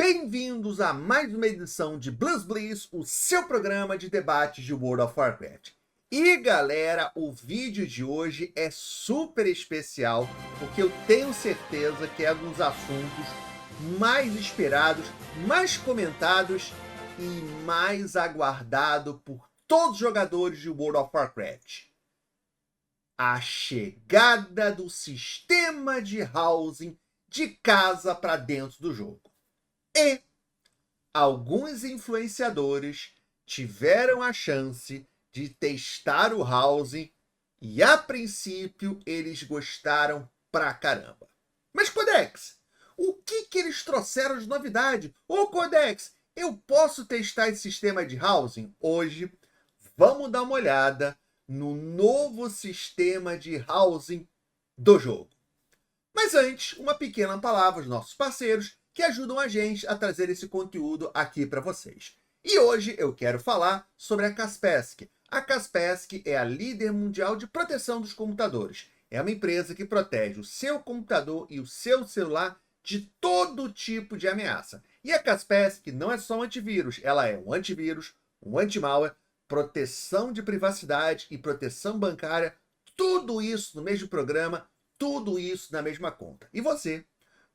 Bem-vindos a mais uma edição de Blues Bliss, o seu programa de debates de World of Warcraft. E galera, o vídeo de hoje é super especial, porque eu tenho certeza que é um dos assuntos mais esperados, mais comentados e mais aguardado por todos os jogadores de World of Warcraft. A chegada do sistema de housing de casa para dentro do jogo. E alguns influenciadores tiveram a chance de testar o housing e, a princípio, eles gostaram pra caramba. Mas, Codex, o que eles trouxeram de novidade? Ô, Codex, eu posso testar esse sistema de housing? Hoje, vamos dar uma olhada no novo sistema de housing do jogo. Mas antes, uma pequena palavra aos nossos parceiros que ajudam a gente a trazer esse conteúdo aqui para vocês. E hoje eu quero falar sobre a Kaspersky. A Kaspersky é a líder mundial de proteção dos computadores. É uma empresa que protege o seu computador e o seu celular de todo tipo de ameaça. E a Kaspersky não é só um antivírus, ela é um antivírus, um anti-malware, proteção de privacidade e proteção bancária, tudo isso no mesmo programa, tudo isso na mesma conta. E você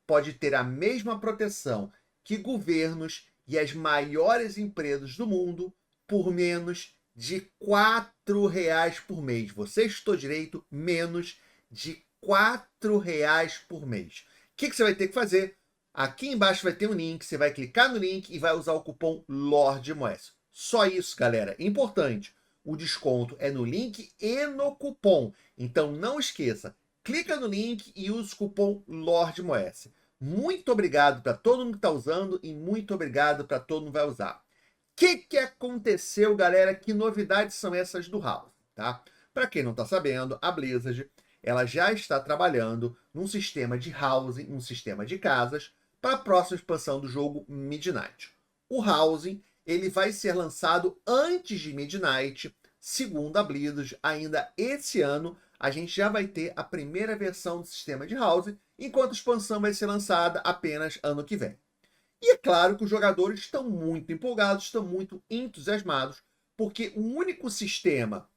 pode ter a mesma proteção que governos e as maiores empresas do mundo por menos de R$ 4 por mês. Você estou direito, menos de R$ 4 por mês. O que você vai ter que fazer? Aqui embaixo vai ter um link, você vai clicar no link e vai usar o cupom LORDMONS. Só isso, galera. Importante, o desconto é no link e no cupom. Então não esqueça, clica no link e usa o cupom LORDMOS. Muito obrigado para todo mundo que está usando e muito obrigado para todo mundo que vai usar. O que aconteceu, galera? Que novidades são essas do House? Tá? Para quem não está sabendo, a Blizzard ela já está trabalhando num sistema de housing, um sistema de casas, para a próxima expansão do jogo Midnight. O housing ele vai ser lançado antes de Midnight, segundo a Blizzard, ainda esse ano a gente já vai ter a primeira versão do sistema de housing, enquanto a expansão vai ser lançada apenas ano que vem. E é claro que os jogadores estão muito empolgados, estão muito entusiasmados, porque o único sistema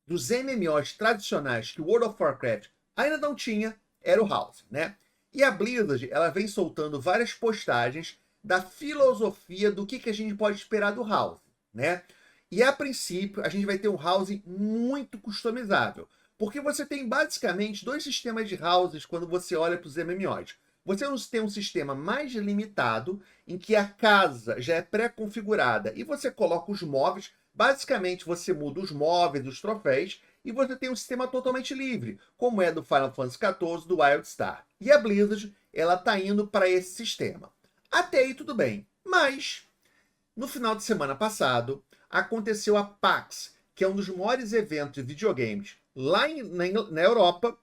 dos MMOs tradicionais que o World of Warcraft ainda não tinha era o housing, né? E a Blizzard ela vem soltando várias postagens da filosofia do que a gente pode esperar do housing, né? E a princípio a gente vai ter um housing muito customizável. Porque você tem basicamente dois sistemas de houses quando você olha para os MMOs. Você tem um sistema mais limitado, em que a casa já é pré-configurada e você coloca os móveis. Basicamente, você muda os móveis, os troféus, e você tem um sistema totalmente livre, como é do Final Fantasy XIV, do Wildstar. E a Blizzard, ela está indo para esse sistema. Até aí tudo bem. Mas, no final de semana passado, aconteceu a PAX, que é um dos maiores eventos de videogames lá na Europa,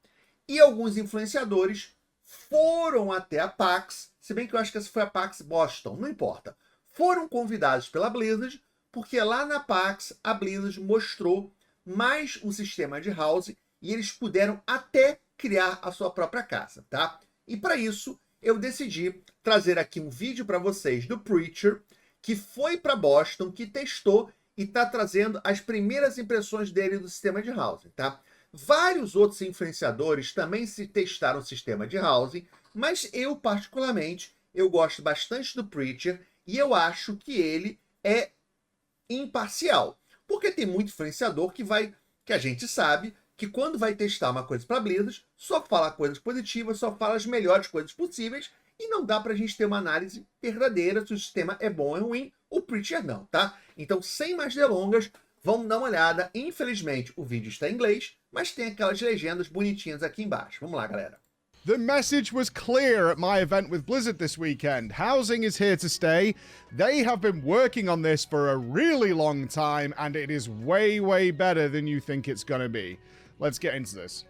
e alguns influenciadores foram até a PAX, se bem que eu acho que essa foi a PAX Boston, não importa. Foram convidados pela Blizzard, porque lá na PAX a Blizzard mostrou mais um sistema de house e eles puderam até criar a sua própria casa, tá? E para isso eu decidi trazer aqui um vídeo para vocês do Preacher, que foi para Boston, que testou e está trazendo as primeiras impressões dele do sistema de housing, tá? Vários outros influenciadores também testaram o sistema de housing, mas eu, particularmente, eu gosto bastante do Preacher e eu acho que ele é imparcial. Porque tem muito influenciador que a gente sabe que quando vai testar uma coisa para Blizzard, só fala coisas positivas, só fala as melhores coisas possíveis e não dá para a gente ter uma análise verdadeira se o sistema é bom ou ruim. O Preacher não, tá? Então, sem mais delongas, vamos dar uma olhada. Infelizmente, o vídeo está em inglês, mas tem aquelas legendas bonitinhas aqui embaixo. Vamos lá, galera. The message was clear at my event with Blizzard this weekend. Housing is here to stay. They have been working on this for a really long time, and it is way, way better than you think it's gonna be. Let's get into this.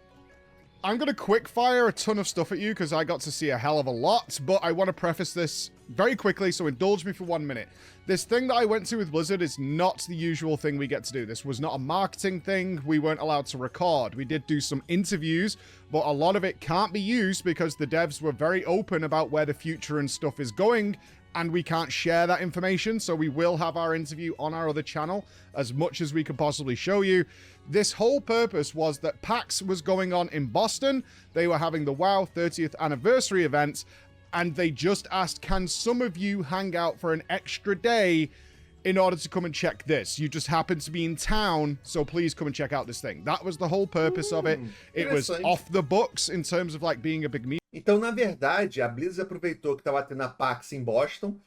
I'm going to quick fire a ton of stuff at you because I got to see a hell of a lot, but I want to preface this very quickly, so indulge me for 1 minute. This thing that I went to with Blizzard is not the usual thing we get to do. This was not a marketing thing. We weren't allowed to record. We did do some interviews, but a lot of it can't be used because the devs were very open about where the future and stuff is going, and we can't share that information, so we will have our interview on our other channel as much as we can possibly show you. This whole purpose was that PAX was going on in Boston. They were having the WoW 30th anniversary event, and they just asked, can some of you hang out for an extra day in order to come and check this? You just happen to be in town, so please come and check out this thing. That was the whole purpose of it. It was off the books in terms of like being a big meeting. Então, na verdade, a Blizzard aproveitou que estava tendo a PAX em Boston,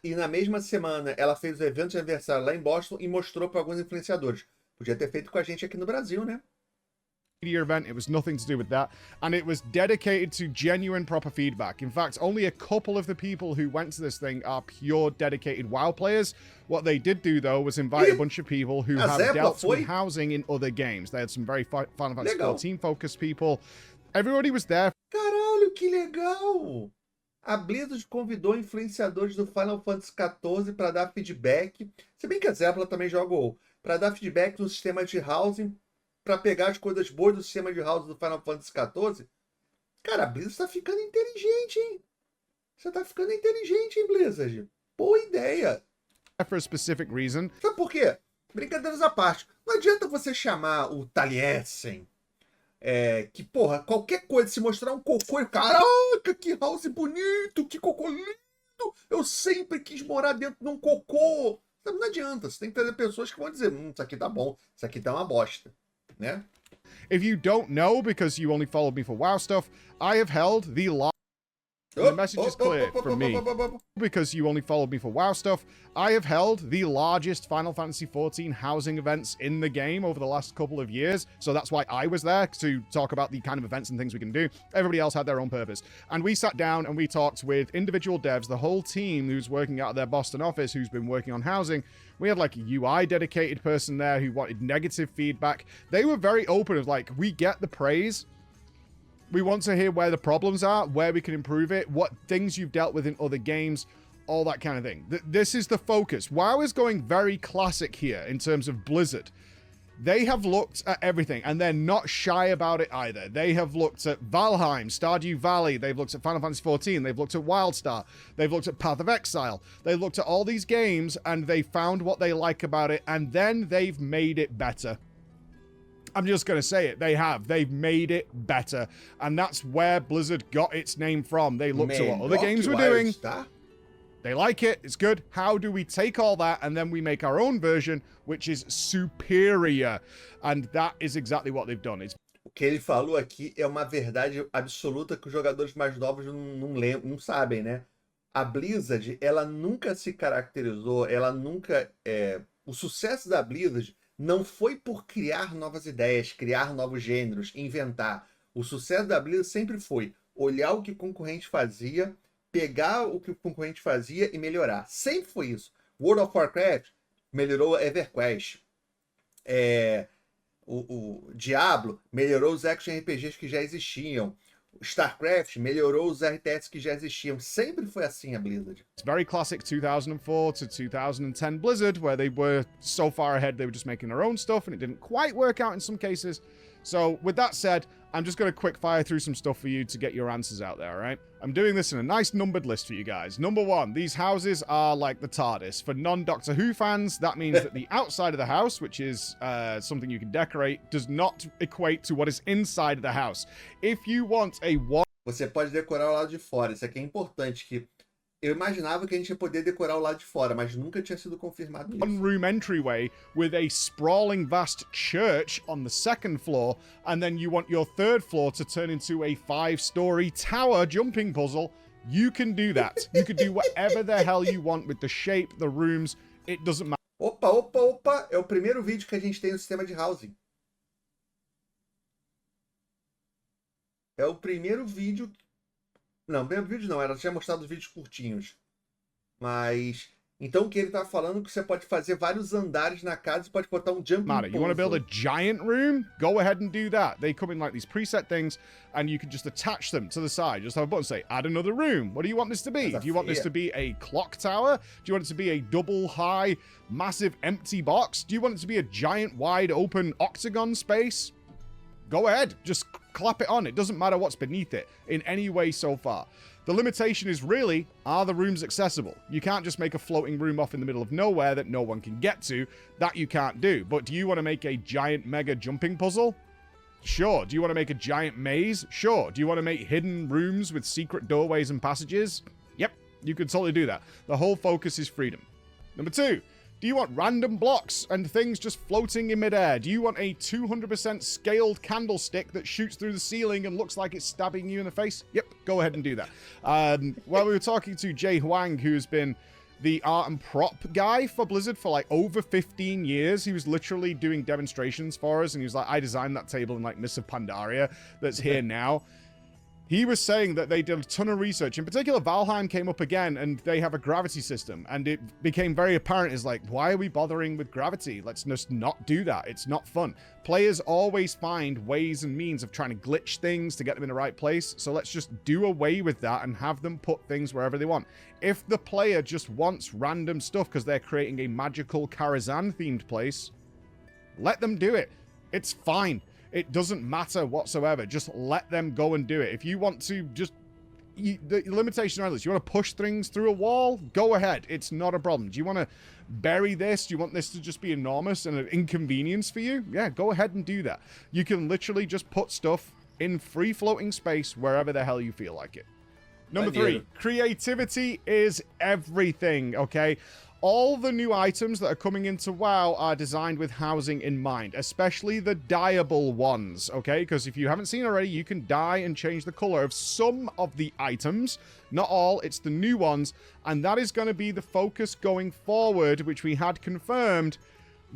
e na mesma semana ela fez o evento de aniversário lá em Boston e mostrou para alguns influenciadores. Podia ter feito com a gente aqui no Brasil, né? Event. It was nothing to do with that, and it was dedicated to genuine proper feedback. In fact, only a couple of the people who went to this thing are pure dedicated WoW players. What they did do, though, was invite a bunch of people who have dealt with housing in other games. They had some very Final Fantasy 14 focused people. Everybody was there. Caralho, que legal! A Blizzard convidou influenciadores do Final Fantasy 14 para dar feedback. Se bem que a Zepla também jogou. Para dar feedback no sistema de housing, para pegar as coisas boas do sistema de housing do Final Fantasy 14. Cara, a Blizzard tá ficando inteligente, hein? Você tá ficando inteligente, hein, Blizzard? Boa ideia. For a specific reason. Sabe por quê? Brincadeiras à parte. Não adianta você chamar o Taliesin, que, porra, qualquer coisa, se mostrar um cocô, caraca, que house bonito, que cocô lindo, eu sempre quis morar dentro de um cocô. Não adianta, você tem que trazer pessoas que vão dizer, isso aqui tá bom, isso aqui tá uma bosta, né? If you don't know, because you only followed me for WoW stuff, I have held the the message is clear from me. Because you only followed me for WoW stuff, I have held the largest Final Fantasy 14 housing events in the game over the last couple of years. So that's why I was there, to talk about the kind of events and things we can do. Everybody else had their own purpose. And we sat down and we talked with individual devs, the whole team who's working out of their Boston office, who's been working on housing. We had like a UI dedicated person there who wanted negative feedback. They were very open of like, we get the praise. We want to hear where the problems are, where we can improve it, what things you've dealt with in other games, all that kind of thing. This is the focus. WoW is going very classic here in terms of Blizzard. They have looked at everything, and they're not shy about it either. They have looked at Valheim, Stardew Valley, they've looked at Final Fantasy 14, they've looked at WildStar, they've looked at Path of Exile, they've looked at all these games, and they found what they like about it, and then they've made it better. I'm just going to say it. They've made it better. And that's where Blizzard got its name from. They looked at what other games were doing. They like it. It's good. How do we take all that and then we make our own version, which is superior? And that is exactly what they've done. O que ele falou aqui é uma verdade absoluta que os jogadores mais novos não sabem, né? A Blizzard, ela nunca se caracterizou, ela nunca... O sucesso da Blizzard não foi por criar novas ideias, criar novos gêneros, inventar. O sucesso da Blizzard sempre foi olhar o que o concorrente fazia, pegar o que o concorrente fazia e melhorar. Sempre foi isso. World of Warcraft melhorou EverQuest. O Diablo melhorou os action RPGs que já existiam. StarCraft melhorou os RTS que já existiam. Sempre foi assim a Blizzard. It's very classic 2004 to 2010 Blizzard, where they were so far ahead they were just making their own stuff and it didn't quite work out in some cases. So with that said, I'm just going to quick fire through some stuff for you to get your answers out there, all right? I'm doing this in a nice numbered list for you guys. Number 1, these houses are like the TARDIS. For non-Doctor Who fans, that means that the outside of the house, which is something you can decorate, does not equate to what is inside of the house. If you want a Você pode decorar o lado de fora. Isso aqui é importante, que eu imaginava que a gente ia poder decorar o lado de fora, mas nunca tinha sido confirmado isso. One-room entryway with a sprawling vast church on the second floor, and then you want your third floor to turn into a 5-story tower jumping puzzle, you can do that. You can do whatever the hell you want with the shape, the rooms, it doesn't matter. Opa! É o primeiro vídeo que a gente tem no sistema de housing. É o primeiro vídeo... Não, primeiro vídeo não, ela tinha mostrado os vídeos curtinhos. Mas, então o que ele tá falando é que você pode fazer vários andares na casa e pode botar um jumping puzzle. You want to build a giant room? Go ahead and do that. They come in like these preset things and you can just attach them to the side. Just have a button say, add another room. What do you want this to be? Do you want this to be a clock tower? Do you want it to be a double high, massive empty box? Do you want it to be a giant wide open octagon space? go ahead, just clap it on. It doesn't matter what's beneath it in any way so far. The limitation is really, are the rooms accessible? You can't just make a floating room off in the middle of nowhere that no one can get to. That you can't do. But do you want to make a giant mega jumping puzzle? Sure. Do you want to make a giant maze? Sure. Do you want to make hidden rooms with secret doorways and passages? Yep, you can totally do that. The whole focus is freedom. Number 2. Do you want random blocks and things just floating in midair? Do you want a 200% scaled candlestick that shoots through the ceiling and looks like it's stabbing you in the face? Yep, go ahead and do that. While we were talking to Jay Huang, who's been the art and prop guy for Blizzard for like over 15 years. He was literally doing demonstrations for us, and he was like, I designed that table in like Mists of Pandaria that's here now. He was saying that they did a ton of research. In particular, Valheim came up again, and they have a gravity system. And it became very apparent, is like, why are we bothering with gravity? Let's just not do that. It's not fun. Players always find ways and means of trying to glitch things to get them in the right place. So let's just do away with that and have them put things wherever they want. If the player just wants random stuff because they're creating a magical Karazhan-themed place, let them do it. It's fine. It doesn't matter whatsoever. Just let them go and do it. If you want to just... the limitation on this, you want to push things through a wall? Go ahead. It's not a problem. Do you want to bury this? Do you want this to just be enormous and an inconvenience for you? Yeah, go ahead and do that. You can literally just put stuff in free-floating space wherever the hell you feel like it. Number 3, creativity is everything, okay? All the new items that are coming into WoW are designed with housing in mind, especially the dyeable ones, okay? Because if you haven't seen already, you can dye and change the color of some of the items. Not all, it's the new ones. And that is going to be the focus going forward, which we had confirmed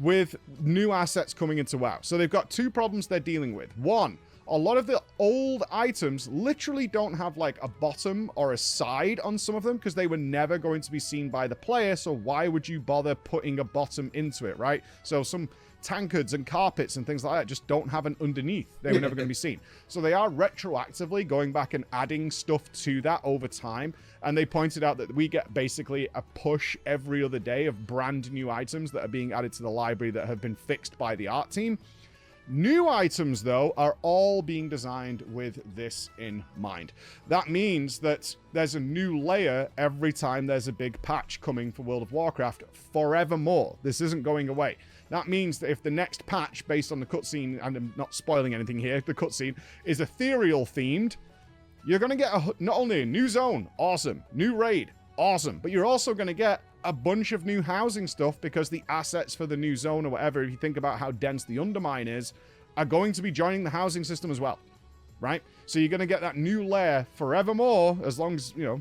with new assets coming into WoW. So they've got 2 problems they're dealing with. 1, a lot of the old items literally don't have like a bottom or a side on some of them because they were never going to be seen by the player. So why would you bother putting a bottom into it, right? So some tankards and carpets and things like that just don't have an underneath. They were never going to be seen. So they are retroactively going back and adding stuff to that over time. And they pointed out that we get basically a push every other day of brand new items that are being added to the library that have been fixed by the art team. New items, though, are all being designed with this in mind. That means that there's a new layer every time there's a big patch coming for World of Warcraft forevermore. This isn't going away. That means that if the next patch, based on the cutscene, and I'm not spoiling anything here, the cutscene is ethereal themed, you're going to get not only a new zone, awesome, new raid, awesome, but you're also going to get a bunch of new housing stuff because the assets for the new zone or whatever, if you think about how dense the Undermine is, are going to be joining the housing system as well, right? So you're going to get that new layer forevermore, as long as, you know...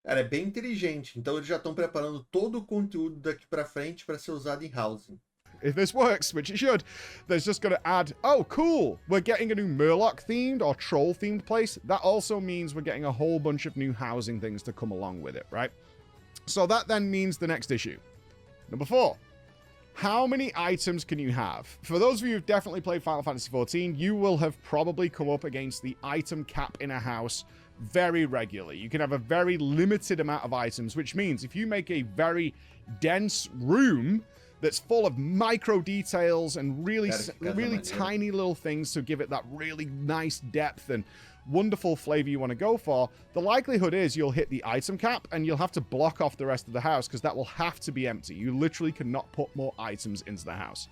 Cara, é bem inteligente. Então eles já estão preparando todo o conteúdo daqui pra frente para ser usado em housing. If this works, which it should, there's just going to add, oh, cool, we're getting a new Murloc-themed or Troll-themed place. That also means we're getting a whole bunch of new housing things to come along with it, right? So that then means the next issue. Number 4. How many items can you have? For those of you who've definitely played Final Fantasy XIV, you will have probably come up against the item cap in a house very regularly. You can have a very limited amount of items, which means if you make a very dense room that's full of micro details and really tiny little things to give it that really nice depth and wonderful flavor you want to go for, the likelihood is you'll hit the item cap and you'll have to block off the rest of the house because that will have to be empty. You literally cannot put more items into the house.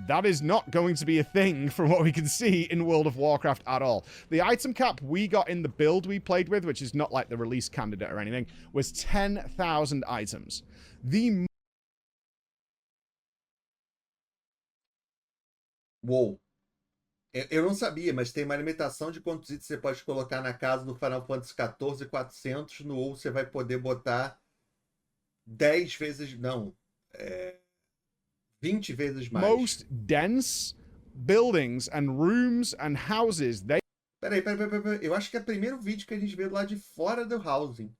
That is not going to be a thing from what we can see in World of Warcraft at all. The item cap we got in the build we played with, which is not like the release candidate or anything, was 10,000 items. Uou! Eu não sabia, mas tem uma limitação de quantos itens você pode colocar na casa no Final Fantasy XIV 400. No WoW você vai poder botar 10 vezes... Não. 20 vezes mais. Most dense buildings and rooms and houses, they... Peraí. Eu acho que é o primeiro vídeo que a gente vê lá de fora do housing.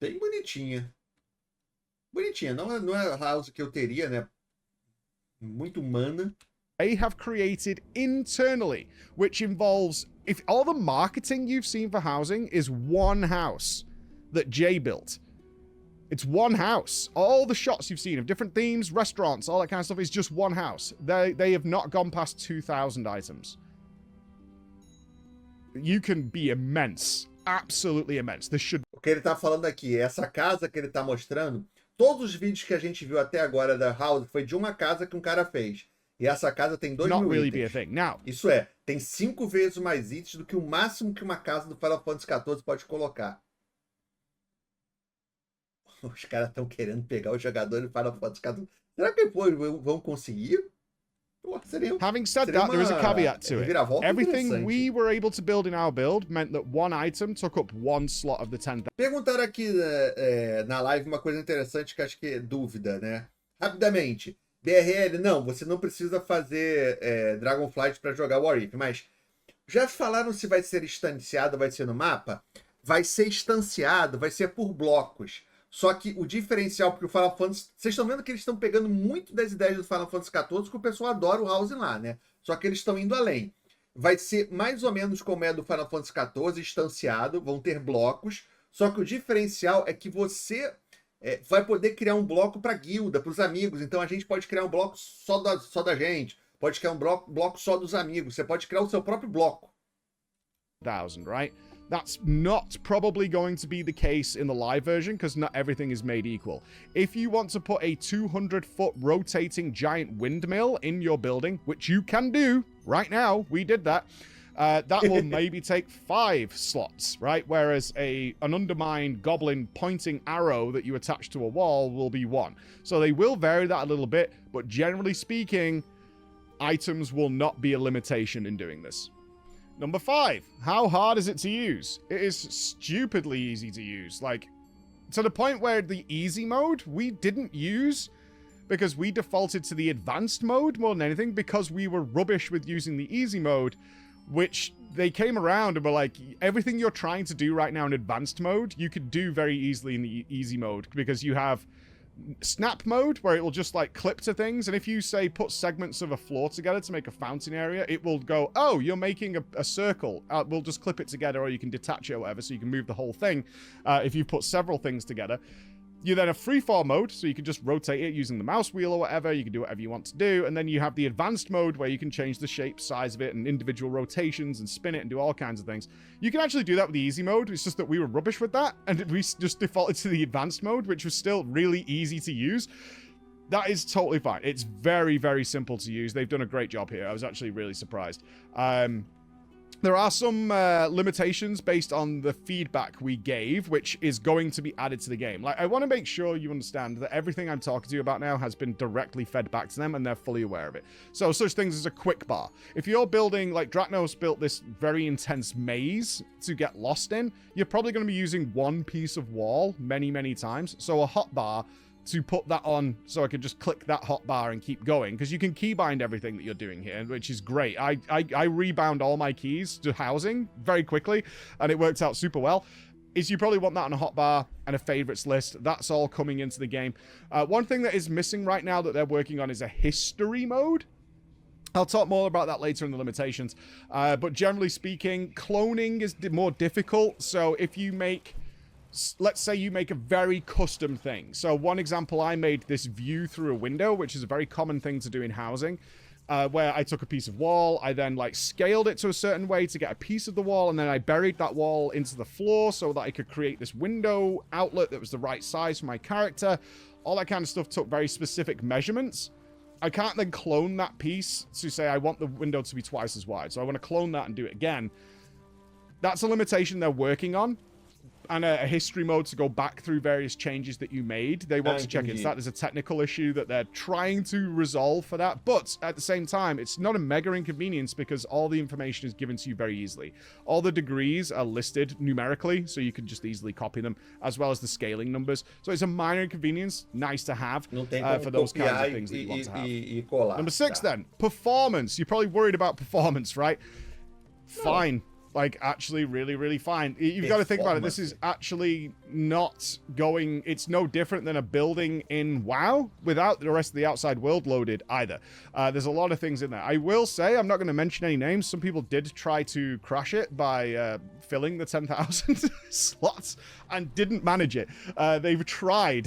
Bem bonitinha. Bonitinha. Não é a house que eu teria, né? Muito humana. They have created internally, which involves, if all the marketing you've seen for housing is one house that Jay built, It's one house. All the shots you've seen of different themes, restaurants, all that kind of stuff is just one house. They have not gone past 2,000 items. You can be immense. Absolutely immense. This should... O que ele tá falando aqui, essa casa que ele tá mostrando, todos os vídeos que a gente viu até agora da House foi de uma casa que um cara fez. E essa casa tem 2 mil really itens. be a thing. Now, isso é, tem 5 vezes mais itens do que o máximo que uma casa do Final Fantasy XIV pode colocar. Os caras estão querendo pegar os jogadores do Final Fantasy XIV. Será que depois vão conseguir? Having said that, there is a caveat to it. Everything we were able to build in our build meant that one item took up 1 slot of the 10,000. Perguntaram aqui na live uma coisa interessante que acho que é dúvida, né? Rapidamente. BRL, não, você não precisa fazer Dragonflight para jogar What If, mas já falaram se vai ser instanciado, vai ser no mapa? Vai ser instanciado, vai ser por blocos. Só que o diferencial, porque o Final Fantasy... Vocês estão vendo que eles estão pegando muito das ideias do Final Fantasy XIV, que o pessoal adora o House lá, né? Só que eles estão indo além. Vai ser mais ou menos como é do Final Fantasy XIV, instanciado, vão ter blocos. Só que o diferencial é que você vai poder criar um bloco para guilda, para os amigos. Então a gente pode criar um bloco só da gente, pode criar um bloco só dos amigos. Você pode criar o seu próprio bloco. 1,000, right? That's not probably going to be the case in the live version because not everything is made equal. If you want to put a 200-foot rotating giant windmill in your building, which you can do right now, we did that, that will maybe take 5 slots, right? Whereas an undermined goblin pointing arrow that you attach to a wall will be 1. So they will vary that a little bit, but generally speaking, items will not be a limitation in doing this. Number 5, how hard is it to use? It is stupidly easy to use. Like, to the point where the easy mode we didn't use because we defaulted to the advanced mode more than anything because we were rubbish with using the easy mode, which they came around and were like, everything you're trying to do right now in advanced mode, you could do very easily in the easy mode because you have snap mode where it will just like clip to things, and if you say put segments of a floor together to make a fountain area, it will go, oh, you're making a circle, we'll just clip it together, or you can detach it or whatever, so you can move the whole thing if you put several things together. You then have freeform mode, so you can just rotate it using the mouse wheel or whatever. You can do whatever you want to do. And then you have the advanced mode where you can change the shape, size of it, and individual rotations and spin it and do all kinds of things. You can actually do that with the easy mode. It's just that we were rubbish with that, and we just defaulted to the advanced mode, which was still really easy to use. That is totally fine. It's very, very simple to use. They've done a great job here. I was actually really surprised. There are some limitations based on the feedback we gave, which is going to be added to the game. Like, I want to make sure you understand that everything I'm talking to you about now has been directly fed back to them, and they're fully aware of it. So, such things as a quick bar. If you're building, like Draknos built this very intense maze to get lost in, you're probably going to be using one piece of wall many, many times. So a hotbar to put that on so I can just click that hotbar and keep going, because you can keybind everything that you're doing here, which is great. I rebound all my keys to housing very quickly, and it worked out super well. Is you probably want that on a hotbar and a favorites list. That's all coming into the game. One thing that is missing right now that they're working on is a history mode. I'll talk more about that later in the limitations. But generally speaking, cloning is more difficult. So if you make... Let's say you make a very custom thing. So one example, I made this view through a window, which is a very common thing to do in housing, where I took a piece of wall, I then like scaled it to a certain way to get a piece of the wall, and then I buried that wall into the floor so that I could create this window outlet that was the right size for my character. All that kind of stuff took very specific measurements. I can't then clone that piece to say I want the window to be twice as wide. So I want to clone that and do it again. That's a limitation they're working on. And a history mode to go back through various changes that you made. They want to check it. So that is a technical issue that they're trying to resolve for that. But at the same time, it's not a mega inconvenience because all the information is given to you very easily. All the degrees are listed numerically, so you can just easily copy them, as well as the scaling numbers. So it's a minor inconvenience, nice to have for those kinds of things that you want to have. Number 6 then, performance. You're probably worried about performance, right? Fine. like actually really, really fine. You've got to think about it. This is actually not going, it's no different than a building in WoW without the rest of the outside world loaded either. There's a lot of things in there. I will say, I'm not going to mention any names. Some people did try to crash it by filling the 10,000 slots and didn't manage it. They've tried.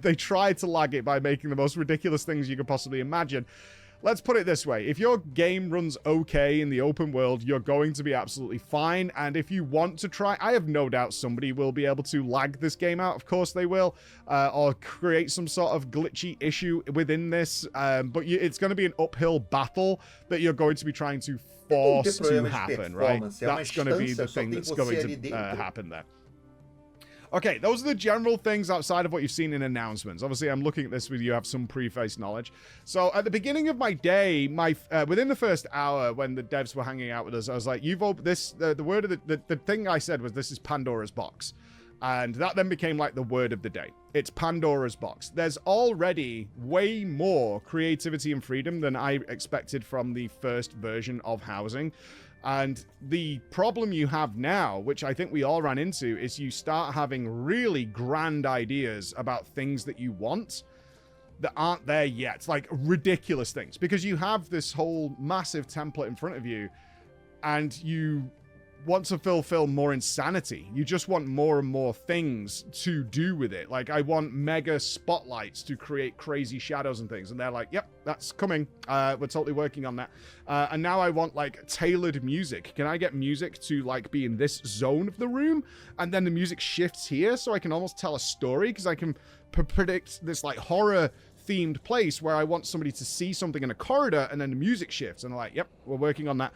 They tried to lag it by making the most ridiculous things you could possibly imagine. Let's put it this way. If your game runs okay in the open world, you're going to be absolutely fine. And if you want to try, I have no doubt somebody will be able to lag this game out. Of course they will. Or create some sort of glitchy issue within this. But it's going to be an uphill battle that you're going to be trying to force to happen, right? That's going to be the thing that's going to happen there. Okay, those are the general things outside of what you've seen in announcements. Obviously, I'm looking at this with you have some preface knowledge. So at the beginning of my day, within the first hour when the devs were hanging out with us, I was like, you've opened this, the word of the thing I said was, this is Pandora's box. And that then became like the word of the day. It's Pandora's box. There's already way more creativity and freedom than I expected from the first version of housing. And the problem you have now, which I think we all ran into, is you start having really grand ideas about things that you want that aren't there yet. Like ridiculous things. Because you have this whole massive template in front of you and you want to fulfill more insanity. You just want more and more things to do with it. Like, I want mega spotlights to create crazy shadows and things. And they're like, yep, that's coming. We're totally working on that. And now I want, like, tailored music. Can I get music to, like, be in this zone of the room? And then the music shifts here so I can almost tell a story, because I can predict this, like, horror-themed place where I want somebody to see something in a corridor and then the music shifts. And they're like, yep, we're working on that.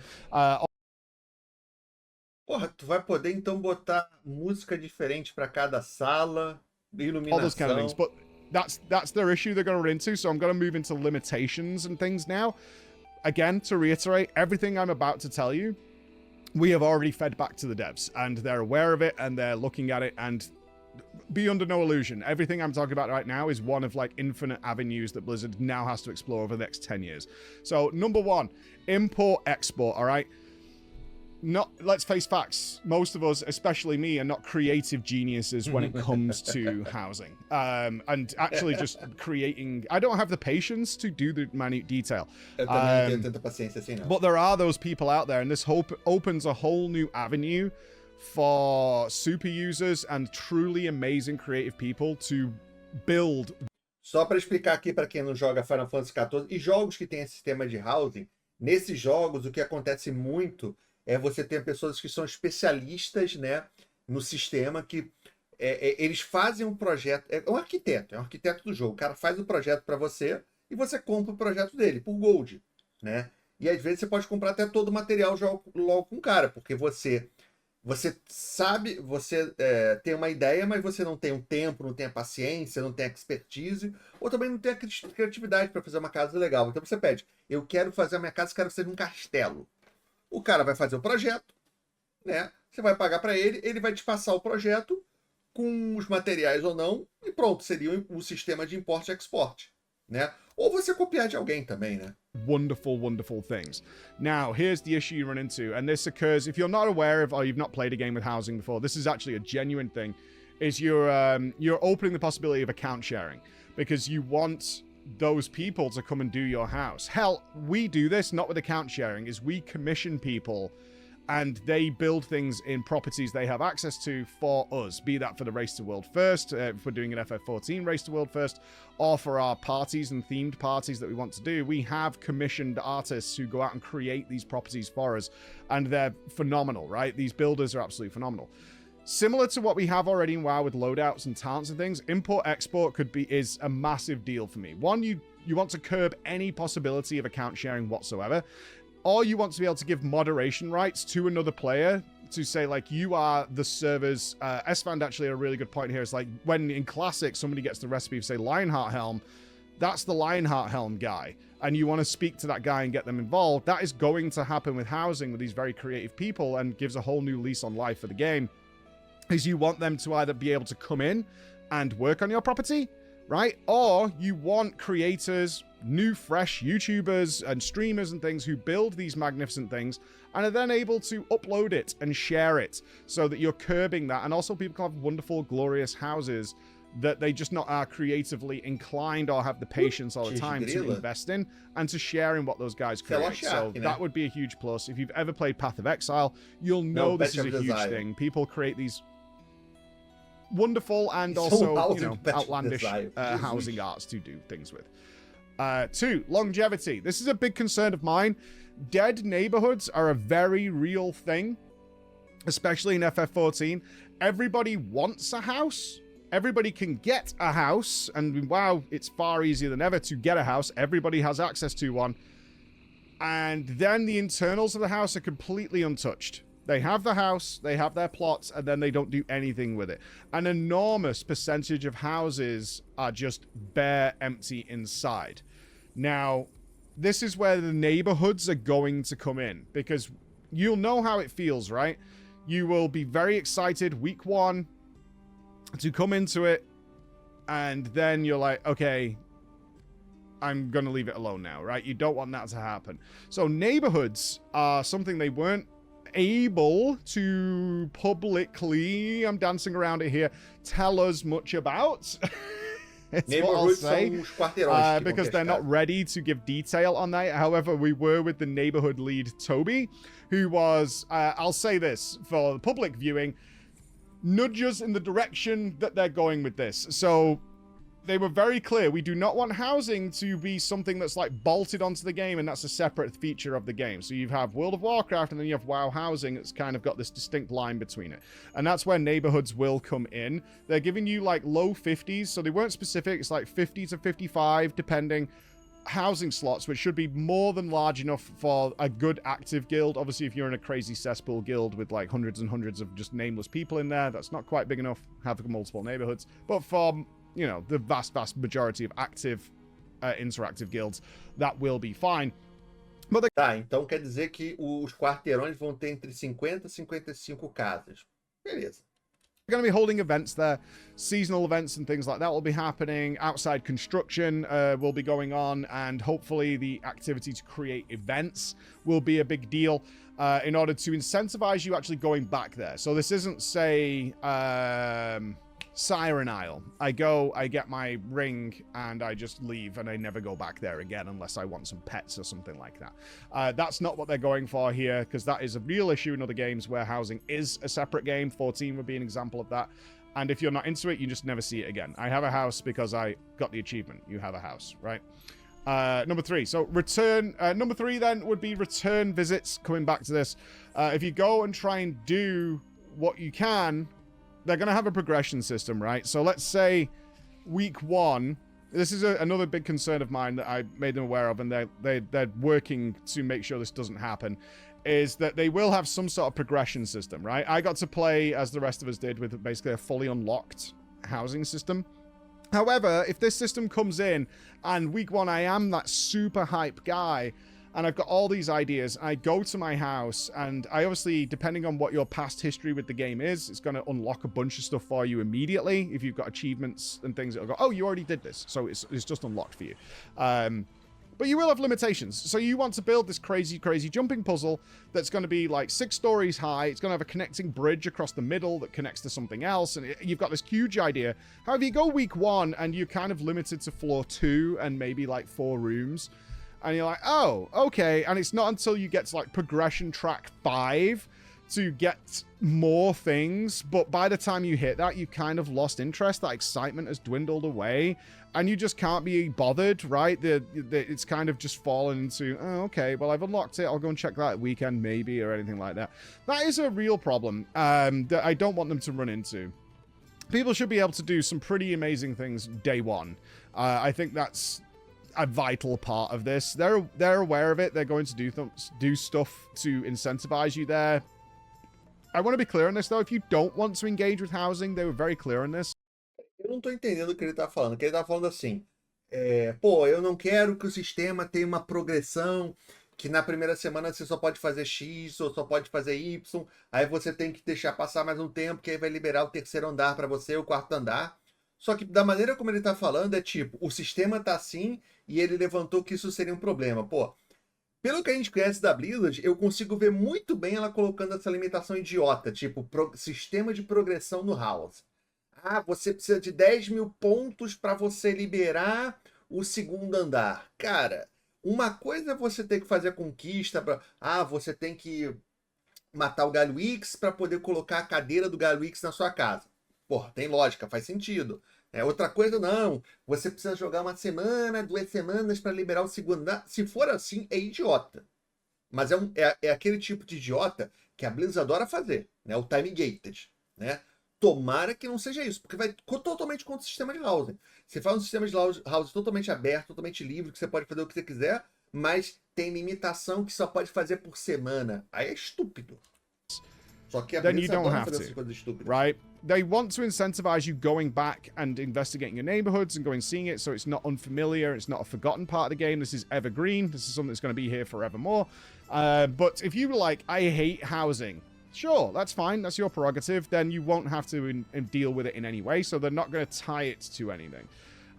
Porra, tu vai poder então botar música diferente para cada sala, iluminação. All those kind of things, but that's their issue they're going to run into. So I'm going to move into limitations and things now. Again, to reiterate, everything I'm about to tell you, we have already fed back to the devs, and they're aware of it, and they're looking at it. And be under no illusion, everything I'm talking about right now is one of like infinite avenues that Blizzard now has to explore over the next 10 years. So number one, import export. All right. Let's face facts. Most of us, especially me, are not creative geniuses when it comes to housing. And actually just creating... I don't have the patience to do the minute detail. But there are those people out there, and this opens a whole new avenue for super users and truly amazing creative people to build. Só para explicar aqui para quem não joga Final Fantasy XIV e jogos que tem esse sistema de housing, nesses jogos o que acontece muito é você ter pessoas que são especialistas, né, no sistema, que eles fazem um projeto, é um arquiteto do jogo, o cara faz o projeto para você e você compra o projeto dele por gold, né? E às vezes você pode comprar até todo o material logo com o cara, porque você sabe, você tem uma ideia, mas você não tem o tempo, não tem a paciência, não tem a expertise, ou também não tem a criatividade para fazer uma casa legal. Então você pede, eu quero fazer a minha casa, quero que seja um castelo. O cara vai fazer o projeto, né? Você vai pagar para ele, ele vai te passar o projeto com os materiais ou não, e pronto, seria o sistema de import e export, né? Ou você copiar de alguém também, né? Wonderful, wonderful things. Now, here's the issue you run into, and this occurs if you're not aware of, or you've not played a game with housing before. This is actually a genuine thing. Is you're opening the possibility of account sharing because you want those people to come and do your house. Hell, we do this not with account sharing, is we commission people and they build things in properties they have access to for us, be that for the Race to World First, if we're doing an FF14 Race to World First, or for our parties and themed parties that we want to do. We have commissioned artists who go out and create these properties for us, and they're phenomenal, right? These builders are absolutely phenomenal. Similar to what we have already in WoW with loadouts and talents and things, import-export is a massive deal for me. One, you want to curb any possibility of account sharing whatsoever, or you want to be able to give moderation rights to another player to say, like, you are the server's... S-Fand actually had a really good point here. It's like, when in Classic, somebody gets the recipe of, say, Lionheart Helm, that's the Lionheart Helm guy, and you want to speak to that guy and get them involved. That is going to happen with housing with these very creative people and gives a whole new lease on life for the game. Is you want them to either be able to come in and work on your property, right? Or you want creators, new, fresh YouTubers and streamers and things who build these magnificent things and are then able to upload it and share it so that you're curbing that. And also people can have wonderful, glorious houses that they just not are creatively inclined or have the patience all the time to invest in and to share in what those guys create. So that would be a huge plus. If you've ever played Path of Exile, you'll know this is a huge thing. People create these wonderful and also, you know, outlandish housing arts to do things with. 2, longevity. This is a big concern of mine. Dead neighborhoods are a very real thing, especially in FF14. Everybody wants a house. Everybody can get a house, and wow, it's far easier than ever to get a house. Everybody has access to one. And then the internals of the house are completely untouched. They have the house, they have their plots, and then they don't do anything with it. An enormous percentage of houses are just bare empty inside. Now, this is where the neighborhoods are going to come in, because you'll know how it feels, right? You will be very excited week 1 to come into it, and then you're like, okay, I'm gonna leave it alone now, right? You don't want that to happen. So neighborhoods are something they weren't able to publicly, I'm dancing around it here, tell us much about. It's what I'll say, because they're not ready to give detail on that. However, we were with the neighborhood lead, Toby, who was, I'll say this for the public viewing, nudges in the direction that they're going with this. So they were very clear. We do not want housing to be something that's like bolted onto the game, and that's a separate feature of the game. So you have World of Warcraft, and then you have WoW housing. It's kind of got this distinct line between it. And that's where neighborhoods will come in. They're giving you like low 50s. So they weren't specific. It's like 50 to 55, depending. Housing slots, which should be more than large enough for a good active guild. Obviously, if you're in a crazy cesspool guild with like hundreds and hundreds of just nameless people in there, that's not quite big enough. Have multiple neighborhoods. But for, you know, the vast majority of active interactive guilds, that will be fine. But the... Tá, então quer dizer que os quarteirões vão ter entre 50 e 55 casas. Beleza. We're going to be holding events there, seasonal events and things like that will be happening. Outside construction will be going on, and hopefully the activity to create events will be a big deal in order to incentivize you actually going back there. So this isn't, say, Siren Isle. I go, I get my ring, and I just leave, and I never go back there again unless I want some pets or something like that. That's not what they're going for here, because that is a real issue in other games where housing is a separate game. 14 would be an example of that. And if you're not into it, you just never see it again. I have a house because I got the achievement. You have a house, right? Number 3. So return. Number 3 then would be return visits. Coming back to this. If you go and try and do what you can, they're going to have a progression system, right? So let's say week 1, this is another big concern of mine that I made them aware of, and they're working to make sure this doesn't happen, is that they will have some sort of progression system, right? I got to play, as the rest of us did, with basically a fully unlocked housing system. However, if this system comes in, and week 1 I am that super hype guy, and I've got all these ideas, I go to my house, and I obviously, depending on what your past history with the game is, it's going to unlock a bunch of stuff for you immediately. If you've got achievements and things, it'll go, oh, you already did this. So it's just unlocked for you. But you will have limitations. So you want to build this crazy jumping puzzle that's going to be like 6 stories high. It's going to have a connecting bridge across the middle that connects to something else. And you've got this huge idea. However, you go week 1 and you're kind of limited to floor 2 and maybe like 4 rooms. And you're like, oh, okay. And it's not until you get to like progression track 5 to get more things. But by the time you hit that, you've kind of lost interest. That excitement has dwindled away. And you just can't be bothered, right? It's kind of just fallen into, oh, okay, well, I've unlocked it. I'll go and check that weekend maybe, or anything like that. That is a real problem that I don't want them to run into. People should be able to do some pretty amazing things day 1. I think that's a vital part of this. They're aware of it. They're going to do stuff to incentivize you there. I want to be clear on this, though. If you don't want to engage with housing, they were very clear on this. Eu não tô entendendo o que ele tá falando. Que ele tá falando assim, pô, eu não quero que o sistema tenha uma progressão, que na primeira semana você só pode fazer X ou só pode fazer Y, aí você tem que deixar passar mais um tempo, que aí vai liberar o 3º andar para você, o 4º andar. Só que da maneira como ele tá falando, é tipo, o sistema tá assim e ele levantou que isso seria um problema. Pô, pelo que a gente conhece da Blizzard, eu consigo ver muito bem ela colocando essa limitação idiota, tipo, sistema de progressão no House. Ah, você precisa de 10 mil pontos para você liberar o segundo andar. Cara, uma coisa é você ter que fazer a conquista, você tem que matar o Galho X para poder colocar a cadeira do Galho X na sua casa. Porra, tem lógica, faz sentido. Outra coisa, não. Você precisa jogar uma semana, 2 semanas para liberar o segundo andar. Se for assim, é idiota. Mas é aquele tipo de idiota que a Blizzard adora fazer, né? O time gated, né? Tomara que não seja isso, porque vai totalmente contra o sistema de housing. Você faz um sistema de housing totalmente aberto, totalmente livre, que você pode fazer o que você quiser, mas tem limitação que só pode fazer por semana. Aí é estúpido. Só que a Then you Blizzard don't adora have fazer essas to, coisas estúpidas. right? They want to incentivize you going back and investigating your neighborhoods and going seeing it, so it's not unfamiliar, it's not a forgotten part of the game. This is evergreen. This is something that's going to be here forevermore. But if you were like, I hate housing, sure, that's fine. That's your prerogative. Then you won't have to deal with it in any way, so they're not going to tie it to anything.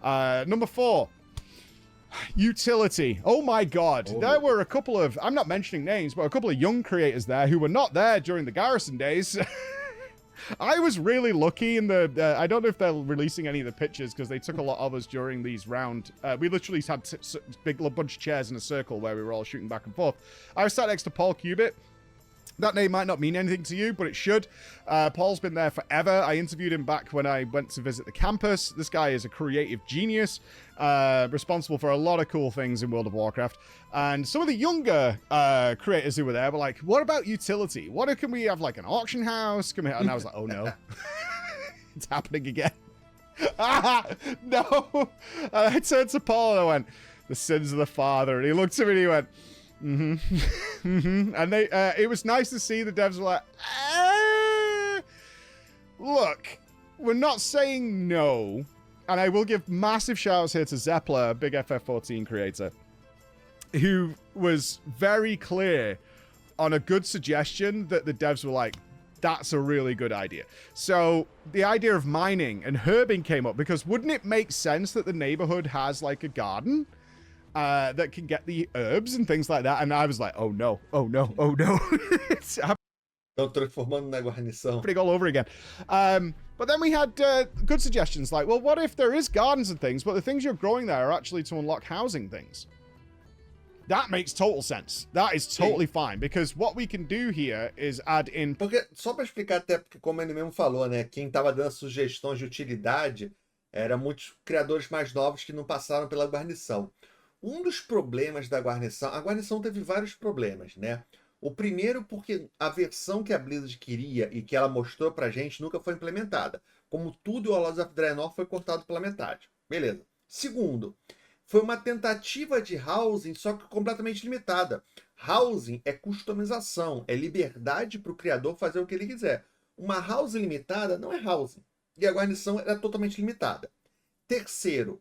Number 4. Utility. Oh my god. There were a couple of, I'm not mentioning names, but a couple of young creators there who were not there during the Garrison days. I was really lucky in the, I don't know if they're releasing any of the pictures because they took a lot of us during these round. We literally had a big bunch of chairs in a circle where we were all shooting back and forth. I was sat next to Paul Cubitt. That name might not mean anything to you, but it should. Paul's been there forever. I interviewed him back when I went to visit the campus. This guy is a creative genius, responsible for a lot of cool things in World of Warcraft. And some of the younger creators who were there were like, what about utility? What can we have, like an auction house? Can we have? And I was like, oh no, it's happening again. No. I turned to Paul and I went, the sins of the father. And he looked at me and he went, and they it was nice to see the devs were like, look, we're not saying no. And I will give massive shouts here to Zeppler, a big FF14 creator, who was very clear on a good suggestion that the devs were like, that's a really good idea. So the idea of mining and herbing came up because wouldn't it make sense that the neighborhood has like a garden that can get the herbs and things like that? And I was like, oh no, oh no, oh no. It's Estão transformando na guarnição. happening all over again. But then we had good suggestions like, well, what if there is gardens and things, but the things you're growing there are actually to unlock housing things? That makes total sense. That is totally fine, because what we can do here is add in... Porque, só para explicar até, porque como ele mesmo falou, né? Quem estava dando sugestões de utilidade eram muitos criadores mais novos que não passaram pela guarnição. Um dos problemas da guarnição... A guarnição teve vários problemas, né? O primeiro porque a versão que a Blizzard queria e que ela mostrou pra gente nunca foi implementada. Como tudo, o Lords of Draenor foi cortado pela metade. Beleza. Segundo, foi uma tentativa de housing, só que completamente limitada. Housing é customização, é liberdade para o criador fazer o que ele quiser. Uma housing limitada não é housing. E a guarnição era totalmente limitada. Terceiro,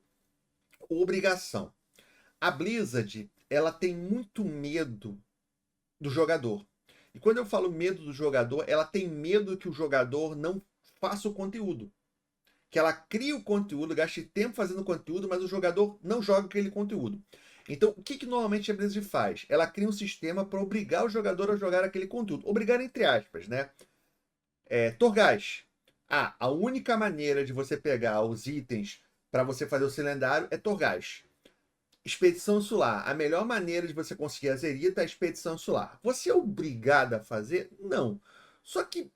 obrigação. A Blizzard, ela tem muito medo do jogador. E quando eu falo medo do jogador, ela tem medo que o jogador não faça o conteúdo. Que ela crie o conteúdo, gaste tempo fazendo conteúdo, mas o jogador não joga aquele conteúdo. Então, o que normalmente a Blizzard faz? Ela cria um sistema para obrigar o jogador a jogar aquele conteúdo. Obrigar entre aspas, né? Torgás. A única maneira de você pegar os itens para você fazer o seu lendário é Torgás. Expedição Insular. A melhor maneira de você conseguir a Zerita é a Expedição Insular. Você é obrigado a fazer? Não. Só que,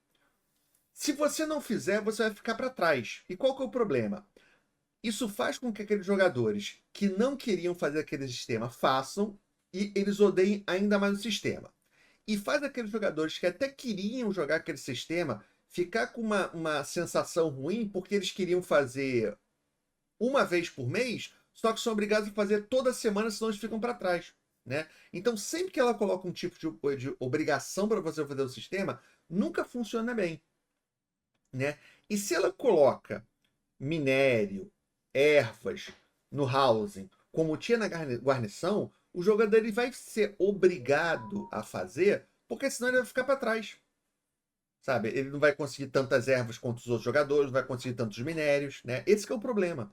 se você não fizer, você vai ficar para trás. E qual que é o problema? Isso faz com que aqueles jogadores que não queriam fazer aquele sistema façam e eles odeiem ainda mais o sistema. E faz aqueles jogadores que até queriam jogar aquele sistema ficar com uma sensação ruim porque eles queriam fazer uma vez por mês, só que são obrigados a fazer toda semana, senão eles ficam para trás, né? Então, sempre que ela coloca um tipo de obrigação para você fazer o sistema, nunca funciona bem, né? E se ela coloca minério, ervas no housing, como tinha na guarnição, o jogador ele vai ser obrigado a fazer, porque senão ele vai ficar para trás. sabe? Ele não vai conseguir tantas ervas quanto os outros jogadores, não vai conseguir tantos minérios, né? Esse que é o problema.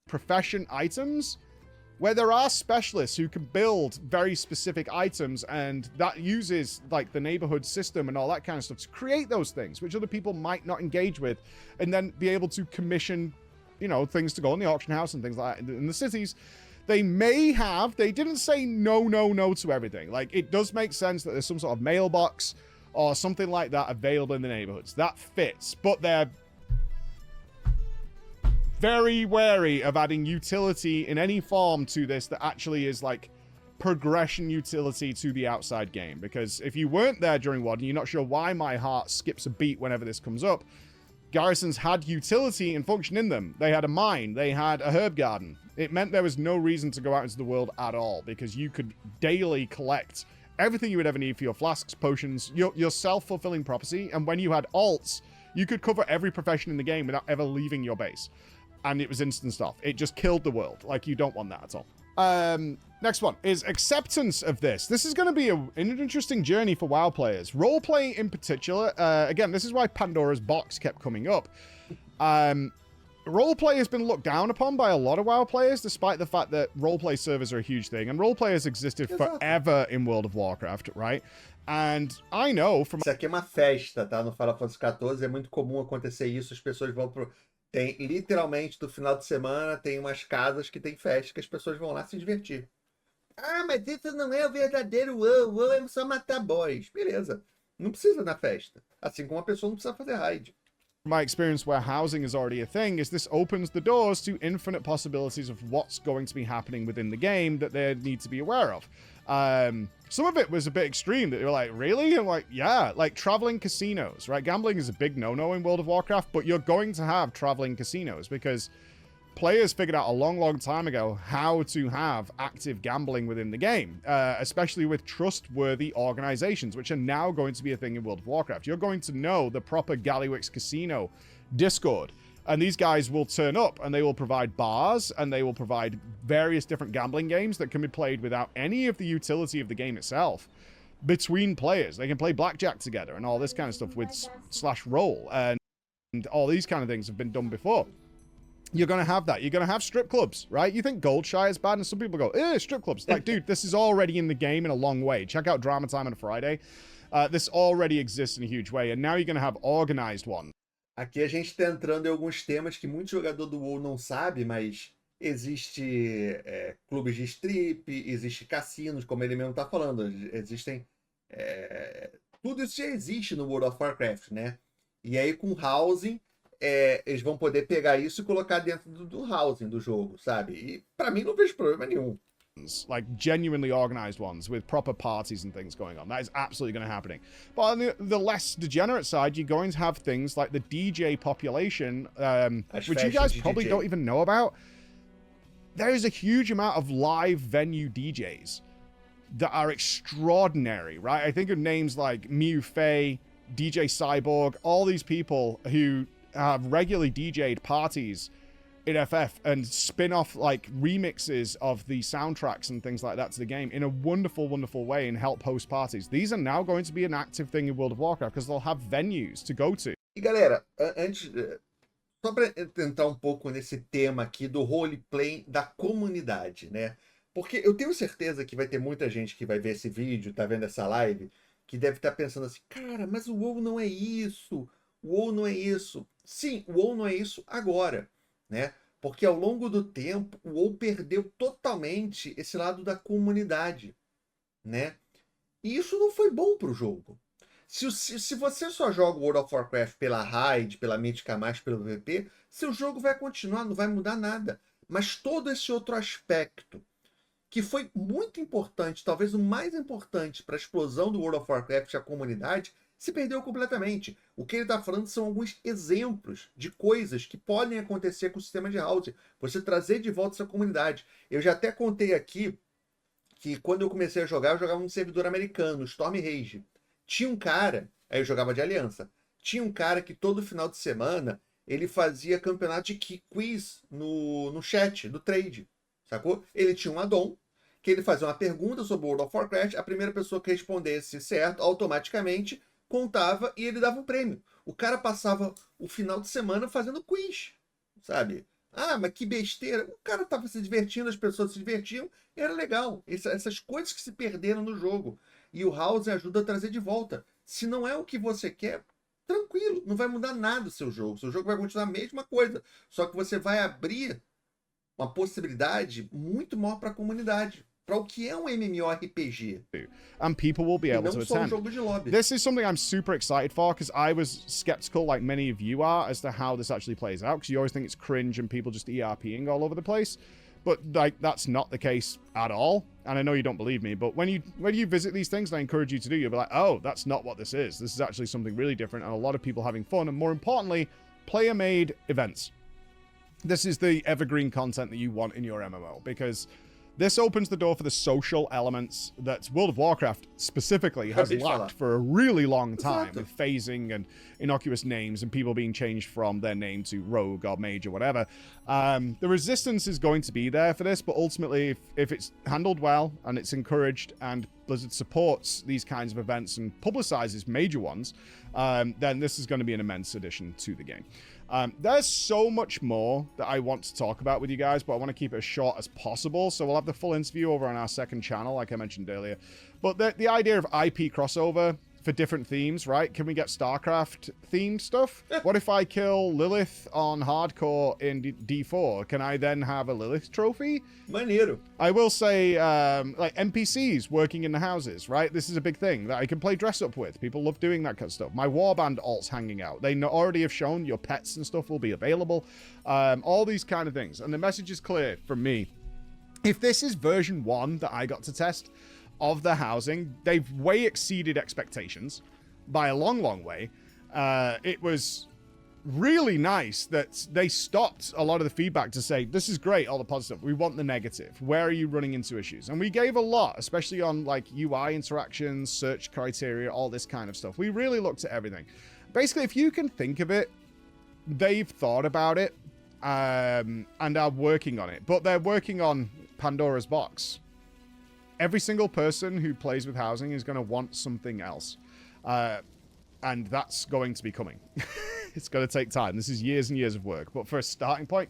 Profession items, where there are specialists who can build very specific items, and that uses like the neighborhood system and all that kind of stuff to create those things, which other people might not engage with, and then be able to commission, you know, things to go in the auction house and things like that in the cities. They may have, they didn't say no to everything. Like, it does make sense that there's some sort of mailbox or something like that available in the neighborhoods. That fits, but they're very wary of adding utility in any form to this that actually is like progression utility to the outside game. Because if you weren't there during WOD and you're not sure why my heart skips a beat whenever this comes up, garrisons had utility and function in them. They had a mine, they had a herb garden. It meant there was no reason to go out into the world at all, because you could daily collect everything you would ever need for your flasks, potions, your self-fulfilling prophecy. And when you had alts, you could cover every profession in the game without ever leaving your base. And it was instant stuff. It just killed the world. Like, you don't want that at all. Next one is acceptance of this. This is going to be an interesting journey for WoW players. Roleplay in particular. Again, this is why Pandora's box kept coming up. Roleplay has been looked down upon by a lot of WoW players, despite the fact that roleplay servers are a huge thing. And roleplay has existed forever in World of Warcraft, right? And I know from... Isso aqui é uma festa, tá? No Final Fantasy XIV é muito comum acontecer isso. As pessoas vão pro... Tem, literalmente, no final de semana, tem umas casas que tem festa que as pessoas vão lá se divertir. Ah, mas isso não é o verdadeiro WoW. WoW é só matar boys. Beleza. Não precisa na festa. Assim como a pessoa não precisa fazer raid. My experience where housing is already a thing is this opens the doors to infinite possibilities of what's going to be happening within the game that they need to be aware of. Some of it was a bit extreme, that they were like, really? And like, yeah, like traveling casinos, right? Gambling is a big no-no in World of Warcraft, but you're going to have traveling casinos because players figured out a long time ago how to have active gambling within the game, especially with trustworthy organizations, which are now going to be a thing in World of Warcraft. You're going to know the proper Gallywix Casino Discord, and these guys will turn up and they will provide bars and they will provide various different gambling games that can be played without any of the utility of the game itself between players. They can play blackjack together and all this kind of stuff with /roll, and all these kind of things have been done before. You're going to have that. You're going to have strip clubs, right? You think Goldshire is bad, and some people go, strip clubs. Like, dude, this is already in the game in a long way. Check out Drama Time on a Friday. This already exists in a huge way, and now you're going to have organized ones. Aqui a gente está entrando em alguns temas que muito jogador do WoW não sabe, mas existe clubes de strip, existe cassinos, como ele mesmo está falando. Existem... tudo isso já existe no World of Warcraft, né? E aí com housing... eles vão poder pegar isso e colocar dentro do housing do jogo, sabe? E pra mim não vejo problema nenhum. Like genuinely organized ones with proper parties and things going on. That is absolutely going to happen. But on the less degenerate side, you're going to have things like the DJ population, which you guys probably don't even know about. There is a huge amount of live venue DJs that are extraordinary, right? I think of names like Miu Fei, DJ Cyborg, all these people who have regularly DJ'd parties in FF and spin off like remixes of the soundtracks and things like that to the game in a wonderful way and help host parties. These are now going to be an active thing in World of Warcraft because they'll have venues to go to. E galera, antes, só para entrar um pouco nesse tema aqui do roleplay da comunidade, né? Porque eu tenho certeza que vai ter muita gente que vai ver esse vídeo, tá vendo essa live, que deve estar pensando assim, cara, mas o WoW não é isso, o WoW não é isso. Sim, o WoW não é isso agora, né? Porque ao longo do tempo, o WoW perdeu totalmente esse lado da comunidade, né? E isso não foi bom para o jogo. Se você só joga World of Warcraft pela raid, pela mítica mais, pelo PvP, seu jogo vai continuar, não vai mudar nada. Mas todo esse outro aspecto, que foi muito importante, talvez o mais importante para a explosão do World of Warcraft e a comunidade, se perdeu completamente. O que ele está falando são alguns exemplos de coisas que podem acontecer com o sistema de house. Você trazer de volta essa comunidade. Eu já até contei aqui que quando eu comecei a jogar, eu jogava num servidor americano, Storm Rage. Tinha um cara, aí eu jogava de aliança, tinha um cara que todo final de semana ele fazia campeonato de quiz no chat, do trade, sacou? Ele tinha um addon, que ele fazia uma pergunta sobre World of Warcraft, a primeira pessoa que respondesse certo, automaticamente contava e ele dava um prêmio. O cara passava o final de semana fazendo quiz, sabe? Ah, mas que besteira. O cara tava se divertindo, as pessoas se divertiam, era legal. Essas coisas que se perderam no jogo. E o House ajuda a trazer de volta. Se não é o que você quer, tranquilo, não vai mudar nada o seu jogo. Seu jogo vai continuar a mesma coisa. Só que você vai abrir uma possibilidade muito maior para a comunidade. Para o que é um MMORPG. And people will be able to attend. Jogo de lobby. This is something I'm super excited for because I was skeptical, like many of you are, as to how this actually plays out. Because you always think it's cringe and people just ERPing all over the place, but like that's not the case at all. And I know you don't believe me, but when you visit these things, and I encourage you to do, you'll be like, oh, that's not what this is. This is actually something really different, and a lot of people having fun, and more importantly, player-made events. This is the evergreen content that you want in your MMO because this opens the door for the social elements that World of Warcraft specifically has lacked for a really long time, with phasing and innocuous names and people being changed from their name to rogue or mage or whatever. The resistance is going to be there for this, but ultimately, if it's handled well and it's encouraged and Blizzard supports these kinds of events and publicizes major ones, then this is going to be an immense addition to the game. There's so much more that I want to talk about with you guys, but I want to keep it as short as possible. So we'll have the full interview over on our second channel, like I mentioned earlier. But the idea of IP crossover for different themes, right? Can we get StarCraft themed stuff? What if I kill Lilith on hardcore in D4? Can I then have a Lilith trophy? Maneiro. I will say, like NPCs working in the houses, right? This is a big thing that I can play dress up with. People love doing that kind of stuff. My warband alts hanging out. They already have shown your pets and stuff will be available. All these kind of things. And the message is clear from me. If this is version 1 that I got to test of the housing, they've way exceeded expectations by a long, long way. It was really nice that they stopped a lot of the feedback to say, this is great, all the positive. We want the negative. Where are you running into issues? And we gave a lot, especially on like UI interactions, search criteria, all this kind of stuff. We really looked at everything. Basically, if you can think of it, they've thought about it and are working on it. But they're working on Pandora's box. Every single person who plays with housing is going to want something else. And that's going to be coming. It's going to take time. This is years and years of work. But for a starting point,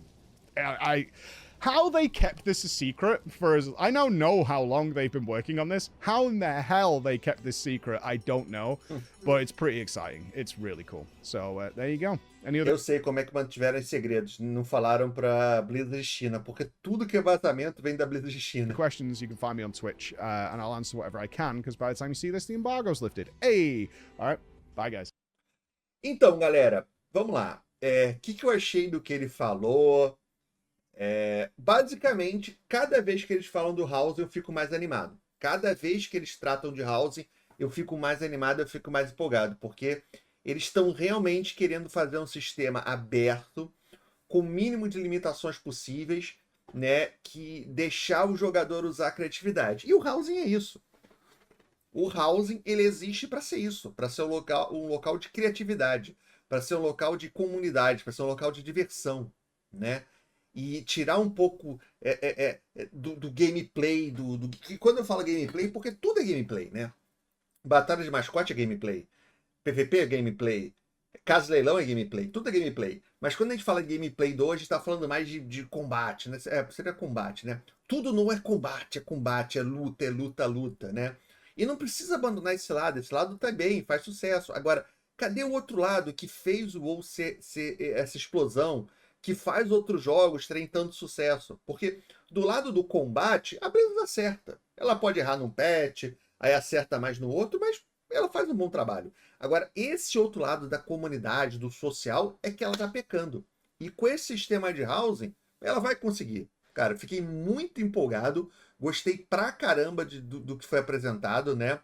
how they kept this a secret for as... I now know how long they've been working on this. How in the hell they kept this secret, I don't know. But it's pretty exciting. It's really cool. So there you go. Eu sei como é que mantiveram os segredos. Não falaram pra Blizzard China, porque tudo que é vazamento vem da Blizzard China. Questions, you can find me on Twitch, and I'll answer whatever I can, because by the time you see this, the embargo's lifted. Hey! Alright, bye guys. Então, galera, vamos lá. Que eu achei do que ele falou? Basicamente, cada vez que eles falam do House, eu fico mais animado. Cada vez que eles tratam de House, eu fico mais animado, eu fico mais empolgado, porque eles estão realmente querendo fazer um sistema aberto, com o mínimo de limitações possíveis, né, que deixar o jogador usar a criatividade. E o Housing é isso. O Housing, ele existe para ser isso, para ser um local de criatividade, para ser um local de comunidade, para ser um local de diversão, né? E tirar um pouco do gameplay, quando eu falo gameplay, porque tudo é gameplay, né? Batalha de mascote é gameplay. PVP é gameplay, caso leilão é gameplay, tudo é gameplay. Mas quando a gente fala de gameplay de hoje, está falando mais de combate, né? Seria combate, né? Tudo não é combate, é luta, né? E não precisa abandonar esse lado tá bem, faz sucesso. Agora, cadê o outro lado que fez o WoW ser essa explosão, que faz outros jogos terem tanto sucesso? Porque do lado do combate, a Blizzard acerta. Ela pode errar num patch, aí acerta mais no outro, mas ela faz um bom trabalho. Agora, esse outro lado da comunidade, do social, é que ela tá pecando. E com esse sistema de housing, ela vai conseguir. Cara, fiquei muito empolgado. Gostei pra caramba do que foi apresentado, né?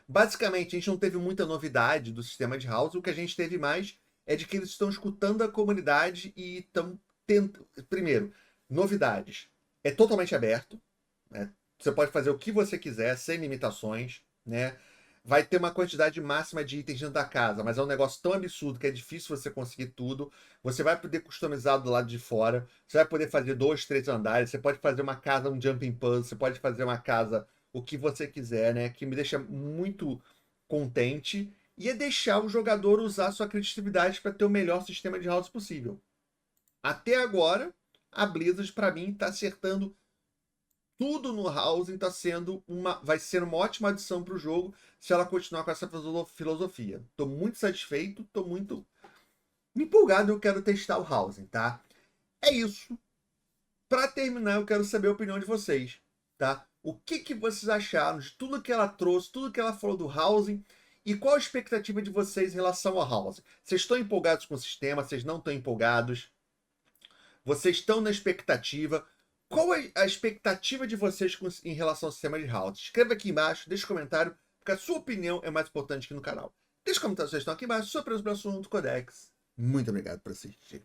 Basicamente, a gente não teve muita novidade do sistema de housing. O que a gente teve mais é de que eles estão escutando a comunidade e estão tentando... Primeiro, novidades. É totalmente aberto, né? Você pode fazer o que você quiser, sem limitações, né? Vai ter uma quantidade máxima de itens dentro da casa, mas é um negócio tão absurdo que é difícil você conseguir tudo. Você vai poder customizar do lado de fora, você vai poder fazer 2, 3 andares, você pode fazer uma casa, um jumping puzzle, você pode fazer uma casa, o que você quiser, né? Que me deixa muito contente. e é deixar o jogador usar sua criatividade para ter o melhor sistema de house possível. Até agora, a Blizzard, para mim, está acertando tudo no housing, vai ser uma ótima adição para o jogo se ela continuar com essa filosofia. Estou muito satisfeito, estou muito empolgado, eu quero testar o housing, tá? É isso. Para terminar, eu quero saber a opinião de vocês, tá? O que vocês acharam de tudo que ela trouxe, tudo que ela falou do housing e qual a expectativa de vocês em relação ao housing? Vocês estão empolgados com o sistema? Vocês não estão empolgados? Vocês estão na expectativa? Qual é a expectativa de vocês em relação ao sistema de housing? Escreva aqui embaixo, deixe um comentário, porque a sua opinião é mais importante aqui no canal. Deixe um comentário, vocês estão aqui embaixo, sua opinião sobre o assunto, Codex. Muito obrigado por assistir.